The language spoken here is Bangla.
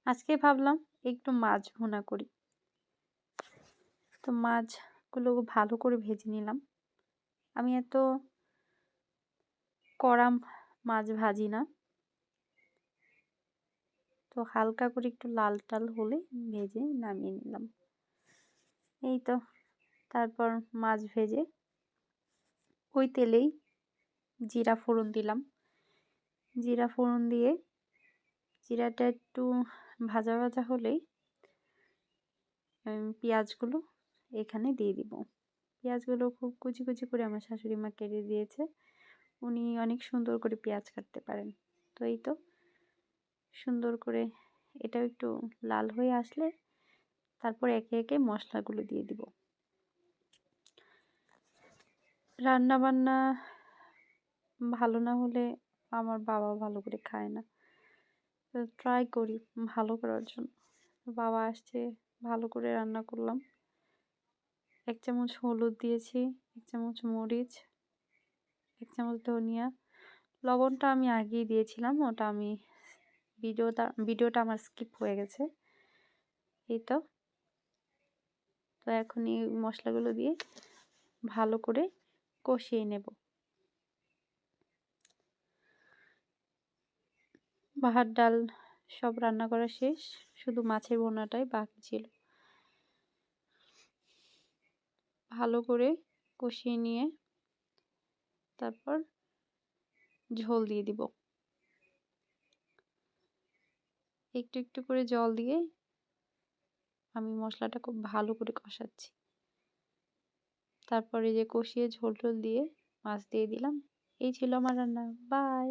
আজকে ভাবলাম একটু মাছ ভুনা করি। তো মাছগুলো ভালো করে ভেজে নিলাম। আমি এত কড়া মাছ ভাজি না, তো হালকা করে একটু লাল টাল হলে ভেজে নামিয়ে নিলাম। এই তো তারপর মাছ ভেজে ওই তেলেই জিরা ফোড়ন দিলাম। জিরা ফোড়ন দিয়ে জিরাটা একটু ভাজা ভাজা হলেই পেঁয়াজগুলো এখানে দিয়ে দিব। পেঁয়াজগুলো খুব কুচি কুচি করে আমার শাশুড়ি মা কেটে দিয়েছে। উনি অনেক সুন্দর করে পেঁয়াজ কাটতে পারেন। তো এই তো সুন্দর করে এটাও একটু লাল হয়ে আসলে তারপর একে একে মশলাগুলো দিয়ে দিব। রান্না বান্না ভালো না হলে আমার বাবা ভালো করে খায় না, তো ট্রাই করি ভালো করার জন্য। বাবা আসছে, ভালো করে রান্না করলাম। 1 চামচ হলুদ দিয়েছি, 1 চামচ মরিচ, 1 চামচ ধনিয়া। লবণটা আমি আগেই দিয়েছিলাম, ওটা আমি ভিডিওটা আমার স্কিপ হয়ে গেছে। এই তো এখন এই মশলাগুলো দিয়ে ভালো করে কষিয়ে নেব। ভাত ডাল সব রান্না করা শেষ, শুধু মাছের ভুনাটাই বাকি ছিল। ভালো করে কষিয়ে নিয়ে তারপর ঝোল দিয়ে দিব। একটু একটু করে জল দিয়ে আমি মশলাটা খুব ভালো করে কষাচ্ছি। তারপরে যে কষিয়ে ঝোল টোল দিয়ে মাছ দিয়ে দিলাম। এই ছিল আমার রান্না। বাই।